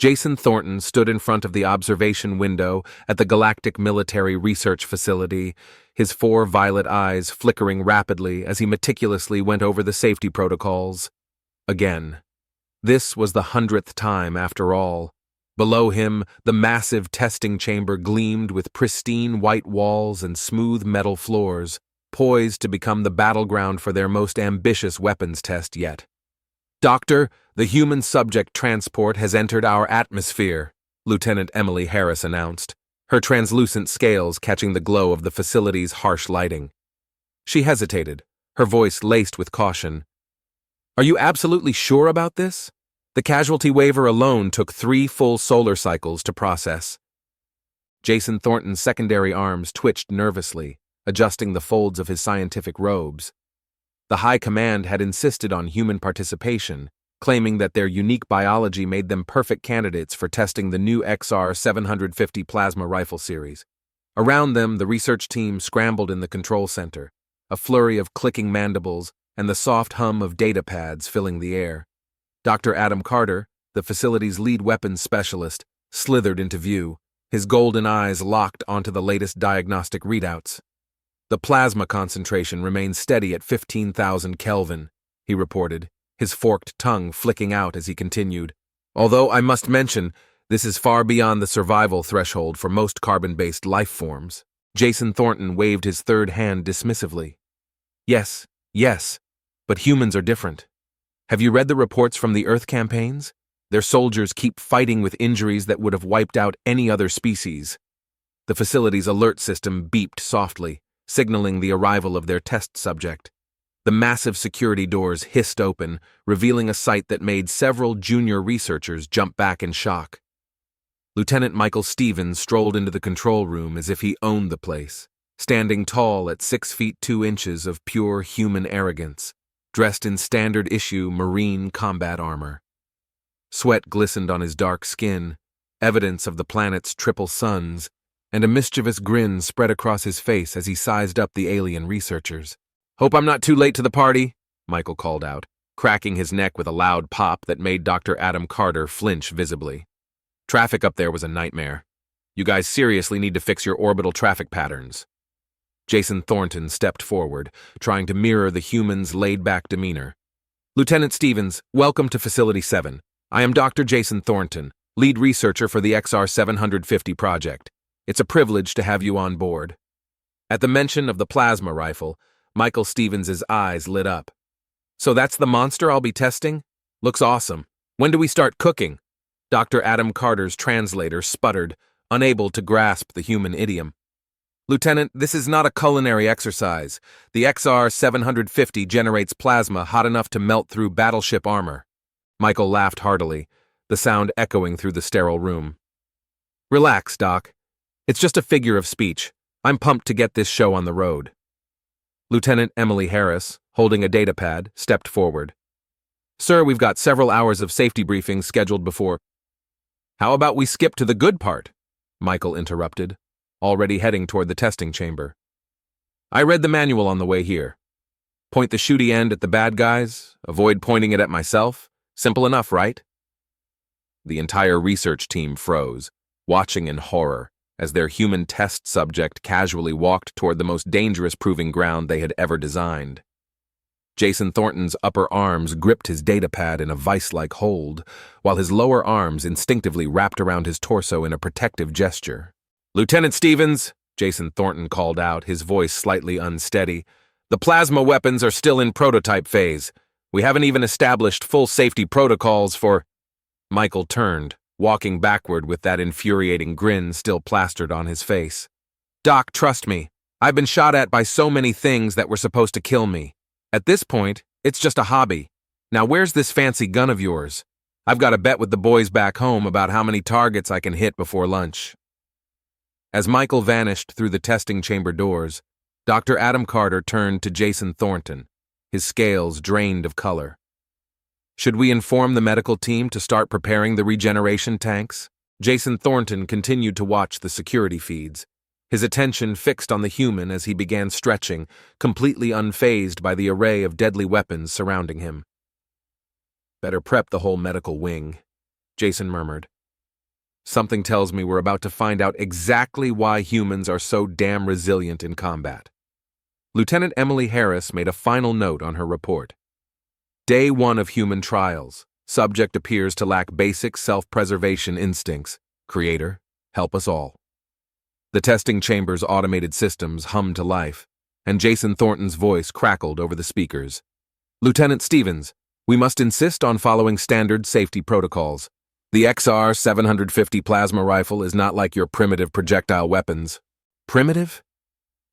Jason Thornton stood in front of the observation window at the Galactic Military Research Facility, his four violet eyes flickering rapidly as he meticulously went over the safety protocols. Again. This was the 100th time, after all. Below him, the massive testing chamber gleamed with pristine white walls and smooth metal floors, poised to become the battleground for their most ambitious weapons test yet. "Doctor, the human subject transport has entered our atmosphere," Lieutenant Emily Harris announced, her translucent scales catching the glow of the facility's harsh lighting. She hesitated, her voice laced with caution. "Are you absolutely sure about this? The casualty waiver alone took 3 full solar cycles to process." Jason Thornton's secondary arms twitched nervously, adjusting the folds of his scientific robes. The High Command had insisted on human participation, claiming that their unique biology made them perfect candidates for testing the new XR-750 plasma rifle series. Around them, the research team scrambled in the control center, a flurry of clicking mandibles and the soft hum of data pads filling the air. Dr. Adam Carter, the facility's lead weapons specialist, slithered into view, his golden eyes locked onto the latest diagnostic readouts. "The plasma concentration remains steady at 15,000 Kelvin, he reported, his forked tongue flicking out as he continued. "Although I must mention, this is far beyond the survival threshold for most carbon-based life forms." Jason Thornton waved his third hand dismissively. Yes, but humans are different. Have you read the reports from the Earth campaigns? Their soldiers keep fighting with injuries that would have wiped out any other species." The facility's alert system beeped softly, signaling the arrival of their test subject. The massive security doors hissed open, revealing a sight that made several junior researchers jump back in shock. Lieutenant Michael Stevens strolled into the control room as if he owned the place, standing tall at 6 feet 2 inches of pure human arrogance, dressed in standard-issue marine combat armor. Sweat glistened on his dark skin, evidence of the planet's triple suns, and a mischievous grin spread across his face as he sized up the alien researchers. "Hope I'm not too late to the party," Michael called out, cracking his neck with a loud pop that made Dr. Adam Carter flinch visibly. "Traffic up there was a nightmare. You guys seriously need to fix your orbital traffic patterns." Jason Thornton stepped forward, trying to mirror the human's laid-back demeanor. "Lieutenant Stevens, welcome to Facility 7. I am Dr. Jason Thornton, lead researcher for the XR-750 project. It's a privilege to have you on board." At the mention of the plasma rifle, Michael Stevens' eyes lit up. "So that's the monster I'll be testing? Looks awesome. When do we start cooking?" Dr. Adam Carter's translator sputtered, unable to grasp the human idiom. "Lieutenant, this is not a culinary exercise. The XR-750 generates plasma hot enough to melt through battleship armor." Michael laughed heartily, the sound echoing through the sterile room. "Relax, Doc. It's just a figure of speech. I'm pumped to get this show on the road." Lieutenant Emily Harris, holding a datapad, stepped forward. "Sir, we've got several hours of safety briefings scheduled before." "How about we skip to the good part?" Michael interrupted, already heading toward the testing chamber. "I read the manual on the way here. Point the shooty end at the bad guys, avoid pointing it at myself. Simple enough, right?" The entire research team froze, watching in horror as their human test subject casually walked toward the most dangerous proving ground they had ever designed. Jason Thornton's upper arms gripped his datapad in a vice-like hold, while his lower arms instinctively wrapped around his torso in a protective gesture. "Lieutenant Stevens," Jason Thornton called out, his voice slightly unsteady, "the plasma weapons are still in prototype phase. We haven't even established full safety protocols for—" Michael turned, walking backward with that infuriating grin still plastered on his face. "Doc, trust me. I've been shot at by so many things that were supposed to kill me. At this point, it's just a hobby. Now where's this fancy gun of yours? I've got a bet with the boys back home about how many targets I can hit before lunch." As Michael vanished through the testing chamber doors, Dr. Adam Carter turned to Jason Thornton, his scales drained of color. "Should we inform the medical team to start preparing the regeneration tanks?" Jason Thornton continued to watch the security feeds, his attention fixed on the human as he began stretching, completely unfazed by the array of deadly weapons surrounding him. "Better prep the whole medical wing," Jason murmured, Something tells me we're about to find out exactly why humans are so damn resilient in combat. Lieutenant Emily Harris made a final note on her report. Day 1 of human trials. Subject appears to lack basic self-preservation instincts. Creator, help us all. The testing chamber's automated systems hummed to life, and Jason Thornton's voice crackled over the speakers. Lieutenant Stevens, we must insist on following standard safety protocols. The XR-750 plasma rifle is not like your primitive projectile weapons. Primitive?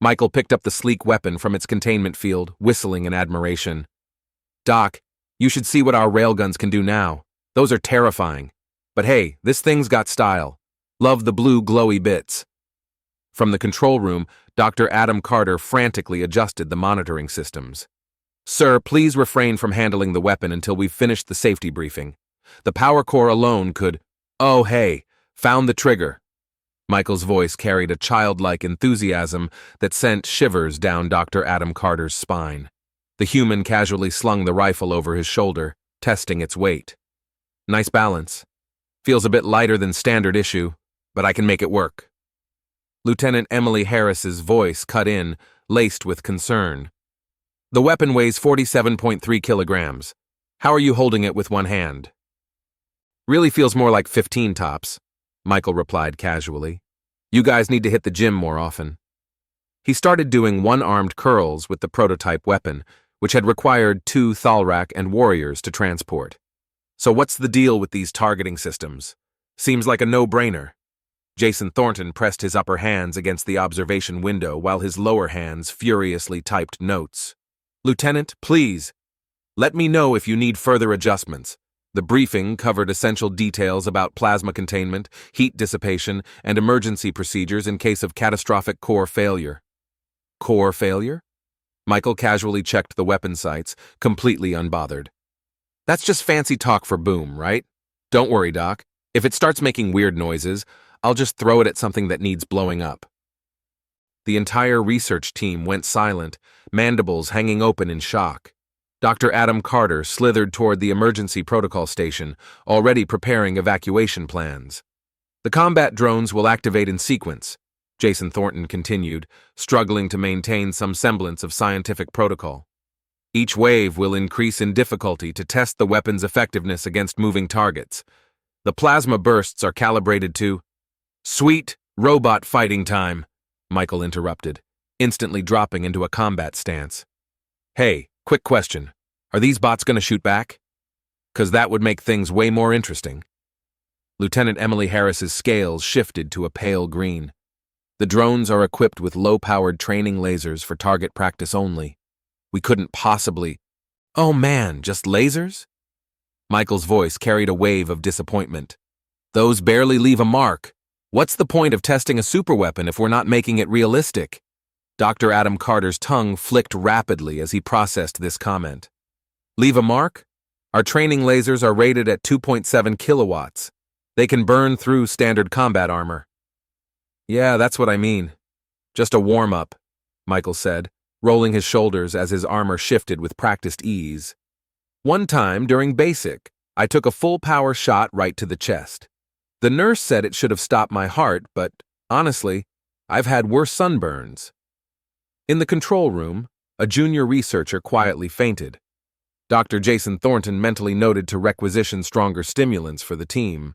Michael picked up the sleek weapon from its containment field, whistling in admiration. Doc, you should see what our railguns can do now. Those are terrifying. But hey, this thing's got style. Love the blue glowy bits. From the control room, Dr. Adam Carter frantically adjusted the monitoring systems. Sir, please refrain from handling the weapon until we've finished the safety briefing. The power core alone could— Oh, hey, found the trigger. Michael's voice carried a childlike enthusiasm that sent shivers down Dr. Adam Carter's spine. The human casually slung the rifle over his shoulder, testing its weight. Nice balance. Feels a bit lighter than standard issue, but I can make it work. Lieutenant Emily Harris's voice cut in, laced with concern. The weapon weighs 47.3 kilograms. How are you holding it with one hand? Really feels more like 15 tops, Michael replied casually. You guys need to hit the gym more often. He started doing one-armed curls with the prototype weapon, which had required 2 Thalrak and warriors to transport. So what's the deal with these targeting systems? Seems like a no-brainer. Jason Thornton pressed his upper hands against the observation window while his lower hands furiously typed notes. Lieutenant, please, let me know if you need further adjustments. The briefing covered essential details about plasma containment, heat dissipation, and emergency procedures in case of catastrophic core failure. Core failure? Michael casually checked the weapon sights, completely unbothered. That's just fancy talk for boom, right? Don't worry, Doc. If it starts making weird noises, I'll just throw it at something that needs blowing up. The entire research team went silent, mandibles hanging open in shock. Dr. Adam Carter slithered toward the emergency protocol station, already preparing evacuation plans. The combat drones will activate in sequence, Jason Thornton continued, struggling to maintain some semblance of scientific protocol. Each wave will increase in difficulty to test the weapon's effectiveness against moving targets. The plasma bursts are calibrated to— Sweet robot fighting time, Michael interrupted, instantly dropping into a combat stance. Hey, quick question. Are these bots going to shoot back? 'Cause that would make things way more interesting. Lieutenant Emily Harris's scales shifted to a pale green. The drones are equipped with low-powered training lasers for target practice only. We couldn't possibly— Oh man, just lasers? Michael's voice carried a wave of disappointment. Those barely leave a mark. What's the point of testing a superweapon if we're not making it realistic? Dr. Adam Carter's tongue flicked rapidly as he processed this comment. Leave a mark? Our training lasers are rated at 2.7 kilowatts. They can burn through standard combat armor. Yeah, that's what I mean. Just a warm-up, Michael said, rolling his shoulders as his armor shifted with practiced ease. One time during basic, I took a full-power shot right to the chest. The nurse said it should have stopped my heart, but honestly, I've had worse sunburns. In the control room, a junior researcher quietly fainted. Dr. Jason Thornton mentally noted to requisition stronger stimulants for the team.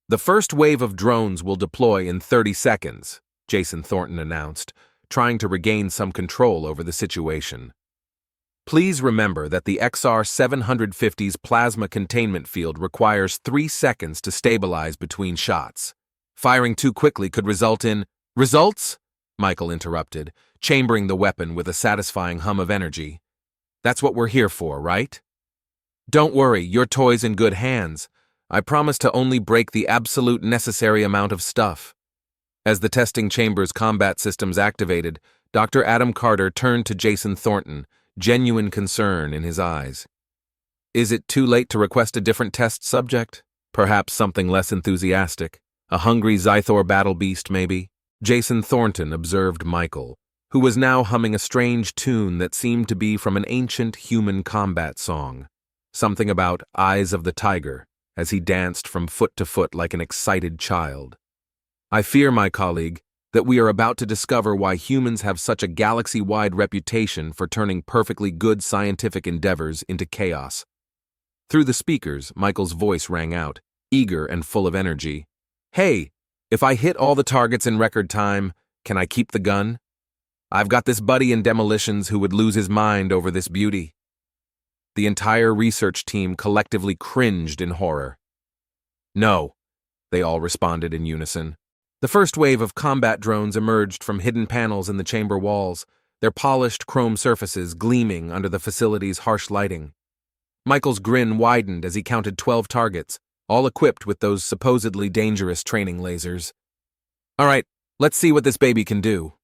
The first wave of drones will deploy in 30 seconds, Jason Thornton announced, trying to regain some control over the situation. Please remember that the XR-750's plasma containment field requires 3 seconds to stabilize between shots. Firing too quickly could result in— Results? Michael interrupted, chambering the weapon with a satisfying hum of energy. That's what we're here for, right? Don't worry, your toy's in good hands. I promise to only break the absolute necessary amount of stuff. As the testing chamber's combat systems activated, Dr. Adam Carter turned to Jason Thornton, genuine concern in his eyes. Is it too late to request a different test subject? Perhaps something less enthusiastic? A hungry Zythor battle beast, maybe? Jason Thornton observed Michael, who was now humming a strange tune that seemed to be from an ancient human combat song. Something about Eyes of the Tiger, as he danced from foot to foot like an excited child. I fear, my colleague, that we are about to discover why humans have such a galaxy-wide reputation for turning perfectly good scientific endeavors into chaos. Through the speakers, Michael's voice rang out, eager and full of energy. Hey, if I hit all the targets in record time, can I keep the gun? I've got this buddy in demolitions who would lose his mind over this beauty. The entire research team collectively cringed in horror. No, they all responded in unison. The first wave of combat drones emerged from hidden panels in the chamber walls, their polished chrome surfaces gleaming under the facility's harsh lighting. Michael's grin widened as he counted 12 targets, all equipped with those supposedly dangerous training lasers. All right, let's see what this baby can do.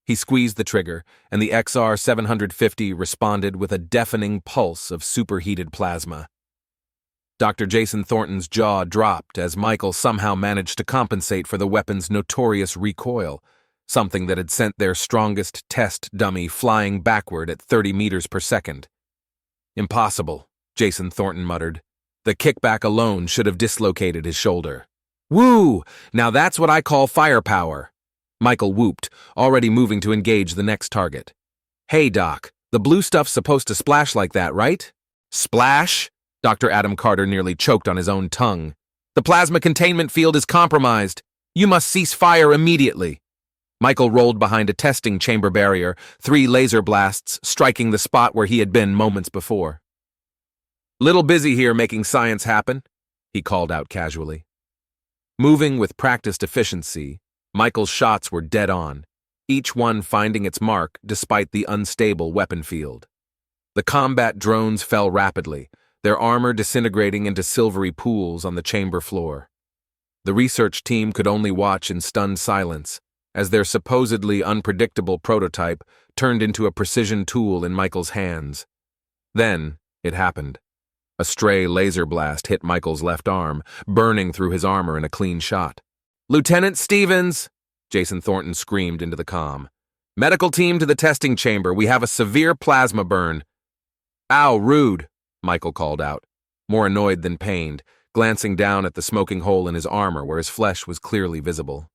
He squeezed the trigger, and the XR-750 responded with a deafening pulse of superheated plasma. Dr. Jason Thornton's jaw dropped as Michael somehow managed to compensate for the weapon's notorious recoil, something that had sent their strongest test dummy flying backward at 30 meters per second. Impossible, Jason Thornton muttered. The kickback alone should have dislocated his shoulder. Woo! Now that's what I call firepower. Michael whooped, already moving to engage the next target. Hey, Doc, the blue stuff's supposed to splash like that, right? Splash? Dr. Adam Carter nearly choked on his own tongue. The plasma containment field is compromised. You must cease fire immediately. Michael rolled behind a testing chamber barrier, 3 laser blasts striking the spot where he had been moments before. Little busy here making science happen, he called out casually. Moving with practiced efficiency, Michael's shots were dead on, each one finding its mark despite the unstable weapon field. The combat drones fell rapidly, their armor disintegrating into silvery pools on the chamber floor. The research team could only watch in stunned silence as their supposedly unpredictable prototype turned into a precision tool in Michael's hands. Then, it happened. A stray laser blast hit Michael's left arm, burning through his armor in a clean shot. Lieutenant Stevens! Jason Thornton screamed into the comm. Medical team to the testing chamber. We have a severe plasma burn. Ow, rude, Michael called out, more annoyed than pained, glancing down at the smoking hole in his armor where his flesh was clearly visible.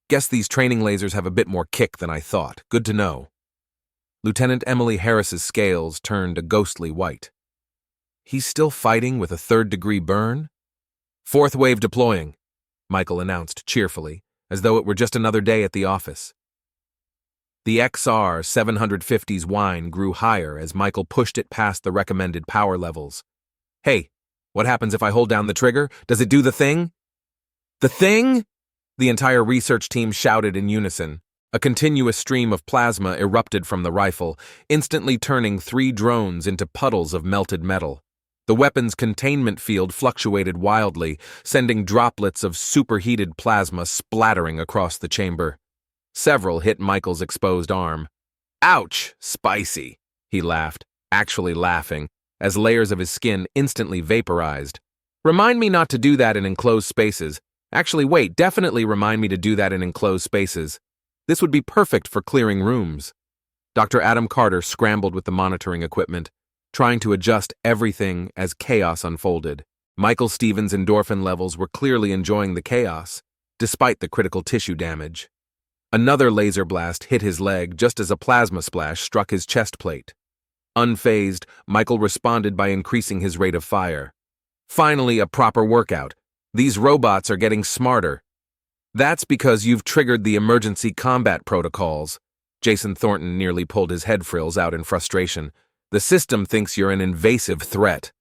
Guess these training lasers have a bit more kick than I thought. Good to know. Lieutenant Emily Harris's scales turned a ghostly white. He's still fighting with a 3rd-degree burn? 4th wave deploying, Michael announced cheerfully, as though it were just another day at the office. The XR-750's whine grew higher as Michael pushed it past the recommended power levels. Hey, what happens if I hold down the trigger? Does it do the thing? The thing? The entire research team shouted in unison. A continuous stream of plasma erupted from the rifle, instantly turning 3 drones into puddles of melted metal. The weapon's containment field fluctuated wildly, sending droplets of superheated plasma splattering across the chamber. Several hit Michael's exposed arm. Ouch! Spicy! He laughed, actually laughing, as layers of his skin instantly vaporized. Remind me not to do that in enclosed spaces. Actually, wait, definitely remind me to do that in enclosed spaces. This would be perfect for clearing rooms. Dr. Adam Carter scrambled with the monitoring equipment, trying to adjust everything as chaos unfolded. Michael Stevens' endorphin levels were clearly enjoying the chaos, despite the critical tissue damage. Another laser blast hit his leg just as a plasma splash struck his chest plate. Unfazed, Michael responded by increasing his rate of fire. Finally, a proper workout. These robots are getting smarter. That's because you've triggered the emergency combat protocols. Jason Thornton nearly pulled his head frills out in frustration. The system thinks you're an invasive threat.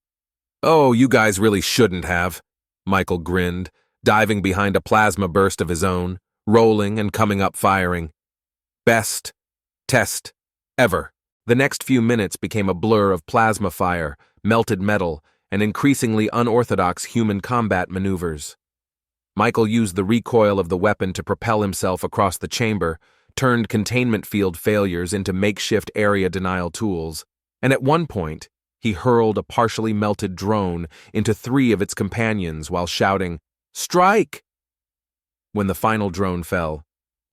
Oh, you guys really shouldn't have, Michael grinned, diving behind a plasma burst of his own, rolling and coming up firing. Best test ever. The next few minutes became a blur of plasma fire, melted metal, and increasingly unorthodox human combat maneuvers. Michael used the recoil of the weapon to propel himself across the chamber, turned containment field failures into makeshift area denial tools, and at one point, he hurled a partially melted drone into 3 of its companions while shouting, "Strike!" When the final drone fell,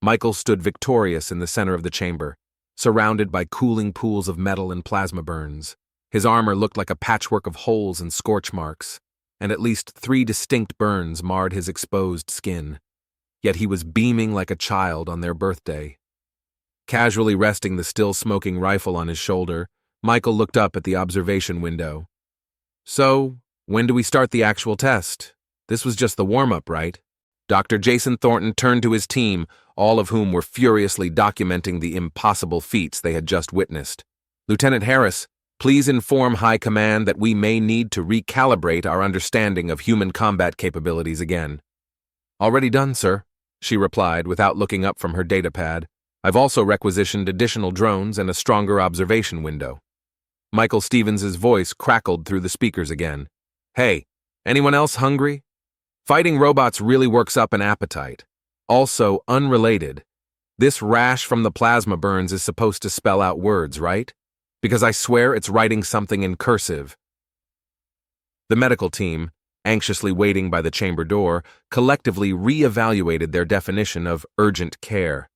Michael stood victorious in the center of the chamber, surrounded by cooling pools of metal and plasma burns. His armor looked like a patchwork of holes and scorch marks. and at least 3 distinct burns marred his exposed skin. Yet he was beaming like a child on their birthday. Casually resting the still-smoking rifle on his shoulder, Michael looked up at the observation window. "So, when do we start the actual test? This was just the warm-up, right?" Dr. Jason Thornton turned to his team, all of whom were furiously documenting the impossible feats they had just witnessed. "Lieutenant Harris, please inform High Command that we may need to recalibrate our understanding of human combat capabilities again." "Already done, sir," she replied without looking up from her datapad. "I've also requisitioned additional drones and a stronger observation window." Michael Stevens's voice crackled through the speakers again. "Hey, anyone else hungry? Fighting robots really works up an appetite. Also, unrelated, this rash from the plasma burns is supposed to spell out words, right? Because I swear it's writing something in cursive." The medical team, anxiously waiting by the chamber door, collectively re-evaluated their definition of urgent care.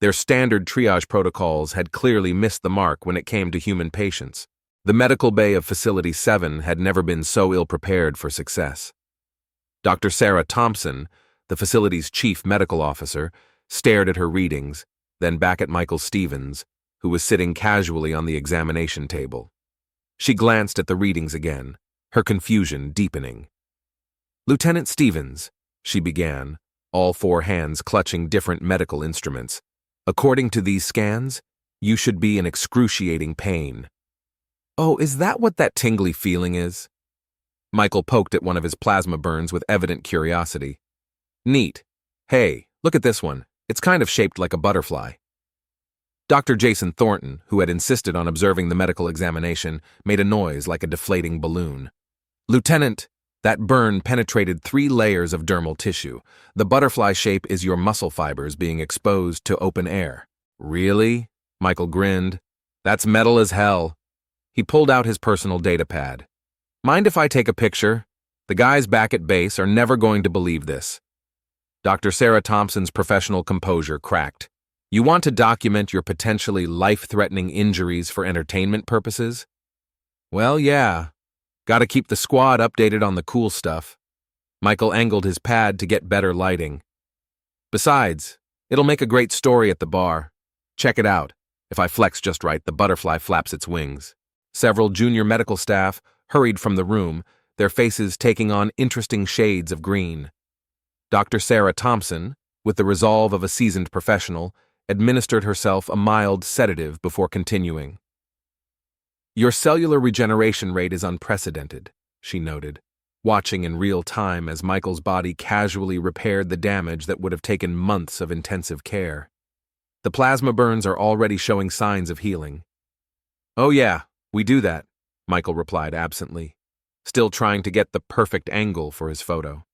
Their standard triage protocols had clearly missed the mark when it came to human patients. The medical bay of Facility 7 had never been so ill-prepared for success. Dr. Sarah Thompson, the facility's chief medical officer, stared at her readings, then back at Michael Stevens, who was sitting casually on the examination table. She glanced at the readings again, her confusion deepening. "Lieutenant Stevens," she began, all 4 hands clutching different medical instruments, "according to these scans, you should be in excruciating pain." "Oh, is that what that tingly feeling is?" Michael poked at one of his plasma burns with evident curiosity. "Neat. Hey, look at this one. It's kind of shaped like a butterfly." Dr. Jason Thornton, who had insisted on observing the medical examination, made a noise like a deflating balloon. "Lieutenant, that burn penetrated 3 layers of dermal tissue. The butterfly shape is your muscle fibers being exposed to open air." "Really?" Michael grinned. "That's metal as hell." He pulled out his personal datapad. "Mind if I take a picture? The guys back at base are never going to believe this." Dr. Sarah Thompson's professional composure cracked. "You want to document your potentially life-threatening injuries for entertainment purposes? Well, yeah. Gotta keep the squad updated on the cool stuff." Michael angled his pad to get better lighting. "Besides, it'll make a great story at the bar. Check it out. If I flex just right, the butterfly flaps its wings." Several junior medical staff hurried from the room, their faces taking on interesting shades of green. Dr. Sarah Thompson, with the resolve of a seasoned professional, administered herself a mild sedative before continuing. "Your cellular regeneration rate is unprecedented," she noted, watching in real time as Michael's body casually repaired the damage that would have taken months of intensive care. "The plasma burns are already showing signs of healing." "Oh yeah, we do that," Michael replied absently, still trying to get the perfect angle for his photo.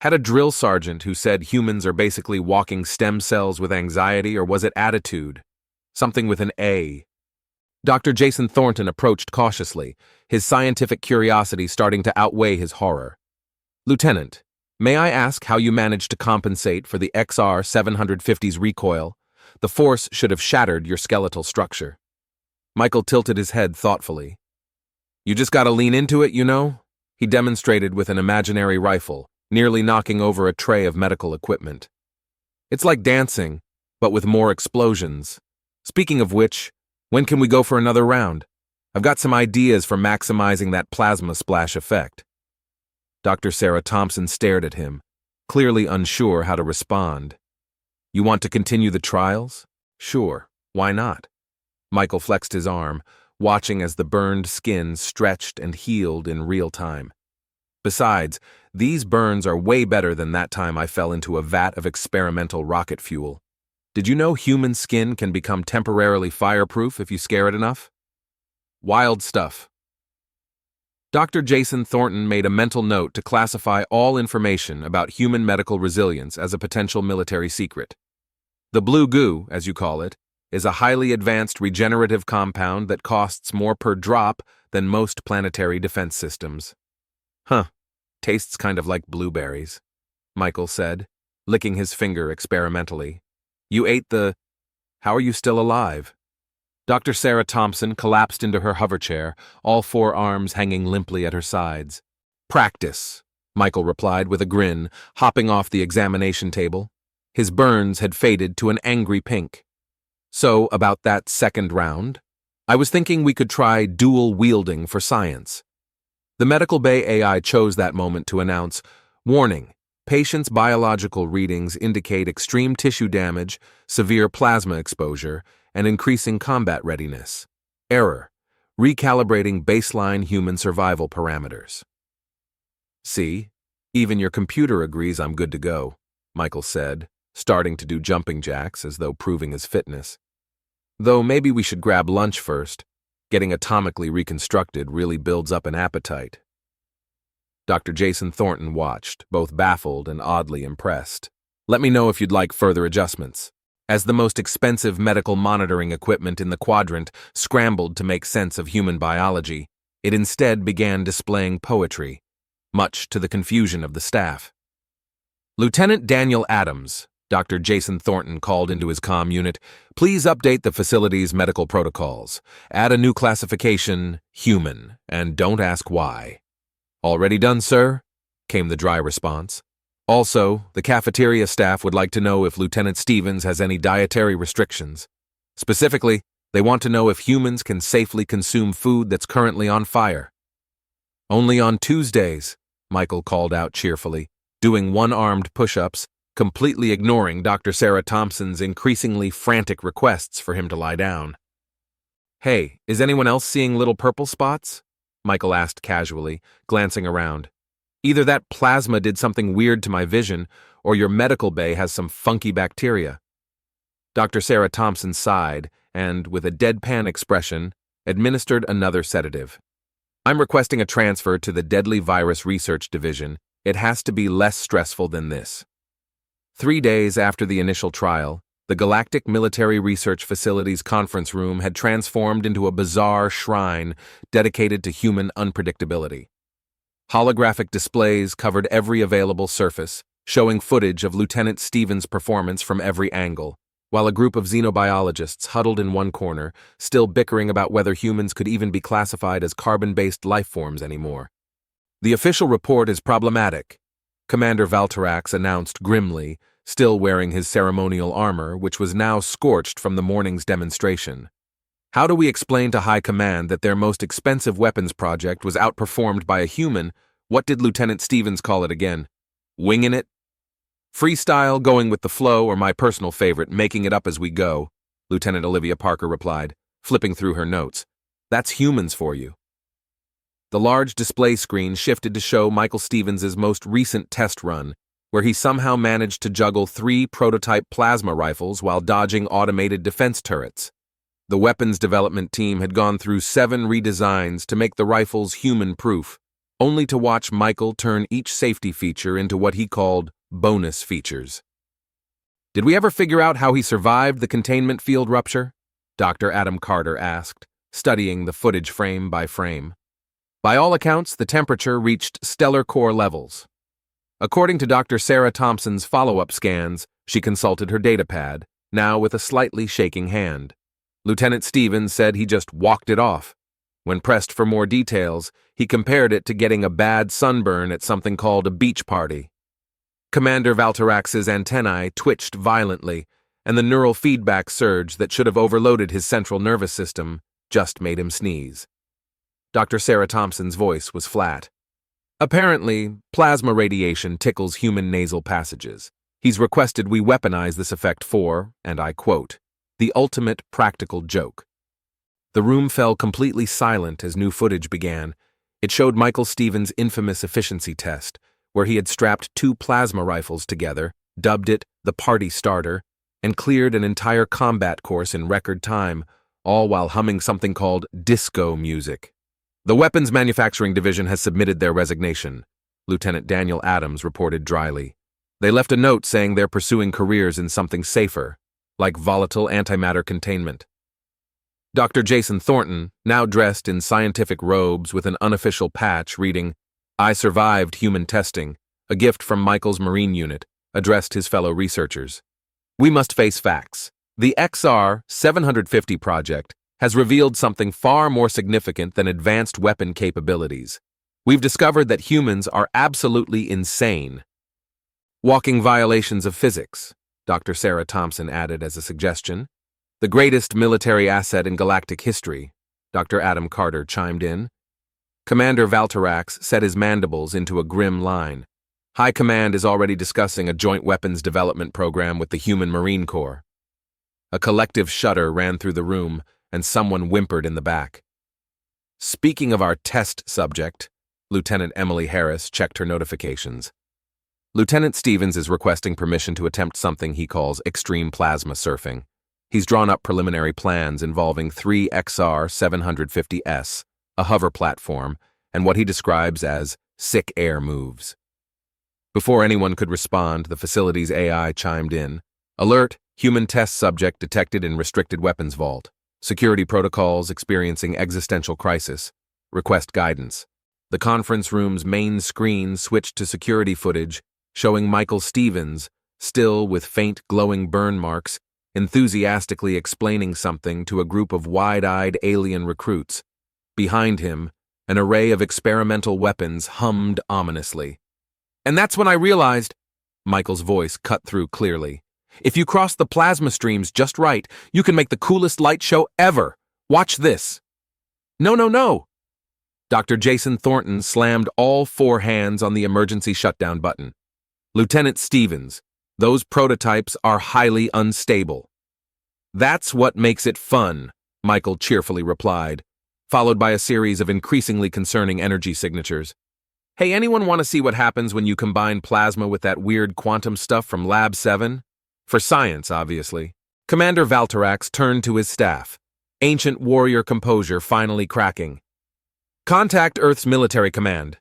"Had a drill sergeant who said humans are basically walking stem cells with anxiety, or was it attitude? Something with an A." Dr. Jason Thornton approached cautiously, his scientific curiosity starting to outweigh his horror. "Lieutenant, may I ask how you managed to compensate for the XR-750's recoil? The force should have shattered your skeletal structure." Michael tilted his head thoughtfully. "You just gotta lean into it, you know?" He demonstrated with an imaginary rifle, nearly knocking over a tray of medical equipment. "It's like dancing, but with more explosions. Speaking of which, when can we go for another round? I've got some ideas for maximizing that plasma splash effect." Dr. Sarah Thompson stared at him, clearly unsure how to respond. "You want to continue the trials? Sure, why not?" Michael flexed his arm, watching as the burned skin stretched and healed in real time. "Besides, these burns are way better than that time I fell into a vat of experimental rocket fuel. Did you know human skin can become temporarily fireproof if you scare it enough? Wild stuff." Dr. Jason Thornton made a mental note to classify all information about human medical resilience as a potential military secret. "The blue goo, as you call it, is a highly advanced regenerative compound that costs more per drop than most planetary defense systems." "Huh, tastes kind of like blueberries," Michael said, licking his finger experimentally. "You ate the... How are you still alive?" Dr. Sarah Thompson collapsed into her hoverchair, all 4 arms hanging limply at her sides. Practice, Michael replied with a grin, hopping off the examination table. His burns had faded to an angry pink. So, about that second round, I was thinking we could try dual wielding for science. The medical bay AI chose that moment to announce, "Warning, patient's biological readings indicate extreme tissue damage, severe plasma exposure, and increasing combat readiness. Error, recalibrating baseline human survival parameters." "See, even your computer agrees I'm good to go," Michael said, starting to do jumping jacks as though proving his fitness. "Though maybe we should grab lunch first. Getting atomically reconstructed really builds up an appetite." Dr. Jason Thornton watched, both baffled and oddly impressed. "Let me know if you'd like further adjustments." As the most expensive medical monitoring equipment in the quadrant scrambled to make sense of human biology, it instead began displaying poetry, much to the confusion of the staff. "Lieutenant Daniel Adams," Dr. Jason Thornton called into his comm unit, "please update the facility's medical protocols. Add a new classification, human, and don't ask why." "Already done, sir," came the dry response. "Also, the cafeteria staff would like to know if Lieutenant Stevens has any dietary restrictions. Specifically, they want to know if humans can safely consume food that's currently on fire." "Only on Tuesdays," Michael called out cheerfully, doing one-armed push-ups, completely ignoring Dr. Sarah Thompson's increasingly frantic requests for him to lie down. "Hey, is anyone else seeing little purple spots?" Michael asked casually, glancing around. "Either that plasma did something weird to my vision, or your medical bay has some funky bacteria." Dr. Sarah Thompson sighed and, with a deadpan expression, administered another sedative. "I'm requesting a transfer to the Deadly Virus Research Division. It has to be less stressful than this." 3 days after the initial trial, the Galactic Military Research Facility's conference room had transformed into a bizarre shrine dedicated to human unpredictability. Holographic displays covered every available surface, showing footage of Lieutenant Stevens' performance from every angle, while a group of xenobiologists huddled in one corner, still bickering about whether humans could even be classified as carbon-based life forms anymore. "The official report is problematic," Commander Valtarax announced grimly, still wearing his ceremonial armor, which was now scorched from the morning's demonstration. "How do we explain to High Command that their most expensive weapons project was outperformed by a human? What did Lieutenant Stevens call it again? Winging it? Freestyle, going with the flow, or my personal favorite, making it up as we go," Lieutenant Olivia Parker replied, flipping through her notes. "That's humans for you." The large display screen shifted to show Michael Stevens' most recent test run, where he somehow managed to juggle 3 prototype plasma rifles while dodging automated defense turrets. The weapons development team had gone through 7 redesigns to make the rifles human-proof, only to watch Michael turn each safety feature into what he called bonus features. "Did we ever figure out how he survived the containment field rupture?" Dr. Adam Carter asked, studying the footage frame by frame. "By all accounts, the temperature reached stellar core levels." According to Dr. Sarah Thompson's follow-up scans, she consulted her datapad, now with a slightly shaking hand. Lieutenant Stevens said he just walked it off. When pressed for more details, he compared it to getting a bad sunburn at something called a beach party. Commander Valtarax's antennae twitched violently, and the neural feedback surge that should have overloaded his central nervous system just made him sneeze. Dr. Sarah Thompson's voice was flat. "Apparently, plasma radiation tickles human nasal passages. He's requested we weaponize this effect for, and I quote, the ultimate practical joke." The room fell completely silent as new footage began. It showed Michael Stevens' infamous efficiency test, where he had strapped 2 plasma rifles together, dubbed it the Party Starter, and cleared an entire combat course in record time, all while humming something called disco music. "The Weapons Manufacturing Division has submitted their resignation," Lieutenant Daniel Adams reported dryly. "They left a note saying they're pursuing careers in something safer, like volatile antimatter containment." Dr. Jason Thornton, now dressed in scientific robes with an unofficial patch reading, "I survived human testing, a gift from Michael's Marine Unit," addressed his fellow researchers. "We must face facts. The XR-750 project has revealed something far more significant than advanced weapon capabilities. We've discovered that humans are absolutely insane. Walking violations of physics, Dr. Sarah Thompson added as a suggestion. The greatest military asset in galactic history, Dr. Adam Carter chimed in. Commander Valtarax set his mandibles into a grim line. High Command is already discussing a joint weapons development program with the human Marine Corps. A collective shudder ran through the room, and someone whimpered in the back. Speaking of our test subject, Lieutenant Emily Harris checked her notifications. Lieutenant Stevens is requesting permission to attempt something he calls extreme plasma surfing. He's drawn up preliminary plans involving 3 XR-750S, a hover platform, and what he describes as sick air moves. Before anyone could respond, the facility's AI chimed in. Alert, human test subject detected in restricted weapons vault. Security protocols experiencing existential crisis. Request guidance. The conference room's main screen switched to security footage, showing Michael Stevens, still with faint glowing burn marks, enthusiastically explaining something to a group of wide-eyed alien recruits. Behind him, an array of experimental weapons hummed ominously. And that's when I realized, Michael's voice cut through clearly, if you cross the plasma streams just right, you can make the coolest light show ever. Watch this. No, no, no. Dr. Jason Thornton slammed all 4 hands on the emergency shutdown button. Lieutenant Stevens, those prototypes are highly unstable. That's what makes it fun, Michael cheerfully replied, followed by a series of increasingly concerning energy signatures. Hey, anyone want to see what happens when you combine plasma with that weird quantum stuff from Lab 7? For science, obviously. Commander Valtarax turned to his staff, ancient warrior composure finally cracking. Contact Earth's military command.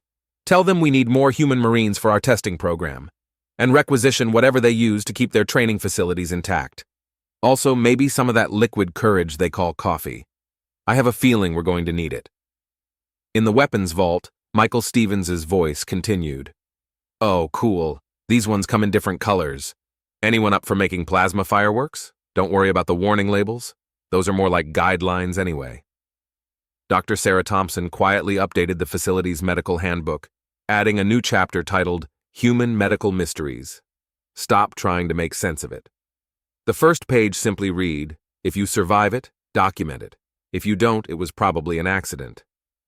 Tell them we need more human Marines for our testing program, and requisition whatever they use to keep their training facilities intact. Also, maybe some of that liquid courage they call coffee. I have a feeling we're going to need it. In the weapons vault, Michael Stevens' voice continued. Oh, cool. These ones come in different colors. Anyone up for making plasma fireworks? Don't worry about the warning labels. Those are more like guidelines anyway. Dr. Sarah Thompson quietly updated the facility's medical handbook, adding a new chapter titled Human Medical Mysteries. Stop trying to make sense of it. The first page simply read, if you survive it, document it. If you don't, it was probably an accident.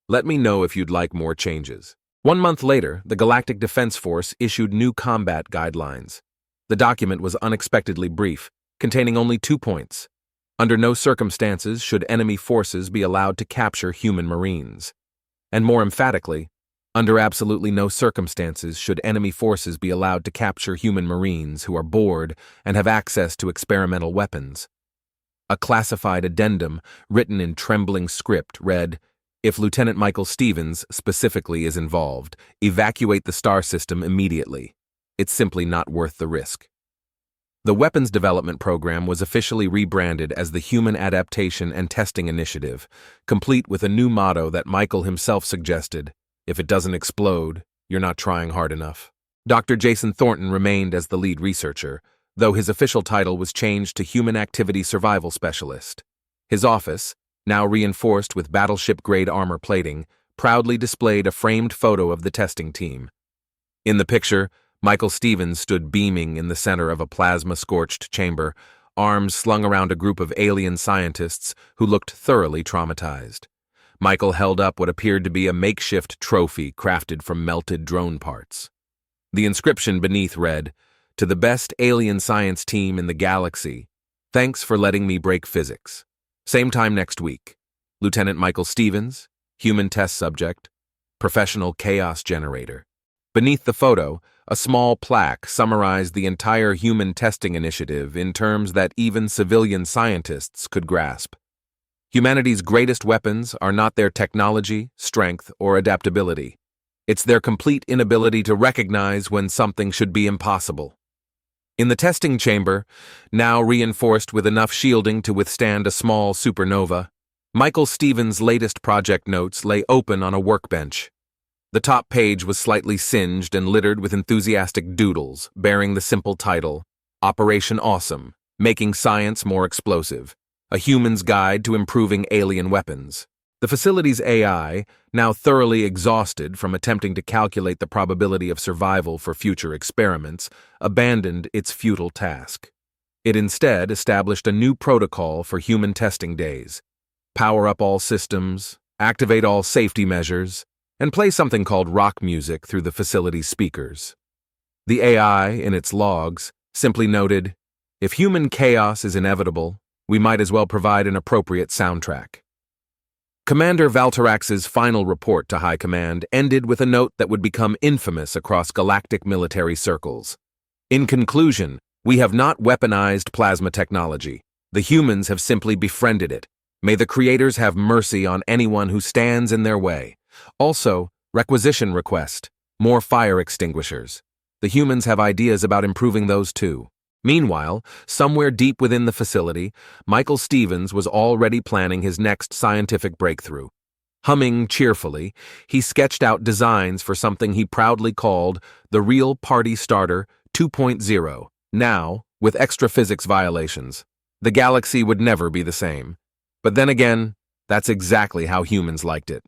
Let me know if you'd like more changes. 1 month later, the Galactic Defense Force issued new combat guidelines. The document was unexpectedly brief, containing only 2 points. Under no circumstances should enemy forces be allowed to capture human Marines. And more emphatically, under absolutely no circumstances should enemy forces be allowed to capture human Marines who are bored and have access to experimental weapons. A classified addendum written in trembling script read, if Lieutenant Michael Stevens specifically is involved, evacuate the star system immediately. It's simply not worth the risk. The weapons development program was officially rebranded as the Human Adaptation and Testing Initiative, complete with a new motto that Michael himself suggested, if it doesn't explode, you're not trying hard enough. Dr. Jason Thornton remained as the lead researcher, though his official title was changed to Human Activity Survival Specialist. His office, now reinforced with battleship-grade armor plating, proudly displayed a framed photo of the testing team. In the picture, Michael Stevens stood beaming in the center of a plasma-scorched chamber, arms slung around a group of alien scientists who looked thoroughly traumatized. Michael held up what appeared to be a makeshift trophy crafted from melted drone parts. The inscription beneath read, to the best alien science team in the galaxy, thanks for letting me break physics. Same time next week. Lieutenant Michael Stevens, human test subject, professional chaos generator. Beneath the photo, a small plaque summarized the entire human testing initiative in terms that even civilian scientists could grasp. Humanity's greatest weapons are not their technology, strength, or adaptability. It's their complete inability to recognize when something should be impossible. In the testing chamber, now reinforced with enough shielding to withstand a small supernova, Michael Stevens' latest project notes lay open on a workbench. The top page was slightly singed and littered with enthusiastic doodles bearing the simple title, Operation Awesome, Making Science More Explosive, A Human's Guide to Improving Alien Weapons. The facility's AI, now thoroughly exhausted from attempting to calculate the probability of survival for future experiments, abandoned its futile task. It instead established a new protocol for human testing days: power up all systems, activate all safety measures, and play something called rock music through the facility's speakers. The AI, in its logs, simply noted, "If human chaos is inevitable, we might as well provide an appropriate soundtrack." Commander Valtarax's final report to High Command ended with a note that would become infamous across galactic military circles. "In conclusion, we have not weaponized plasma technology. The humans have simply befriended it. May the creators have mercy on anyone who stands in their way. Also, requisition request: more fire extinguishers. The humans have ideas about improving those too." Meanwhile, somewhere deep within the facility, Michael Stevens was already planning his next scientific breakthrough. Humming cheerfully, he sketched out designs for something he proudly called the Real Party Starter 2.0. Now, with extra physics violations, the galaxy would never be the same. But then again, that's exactly how humans liked it.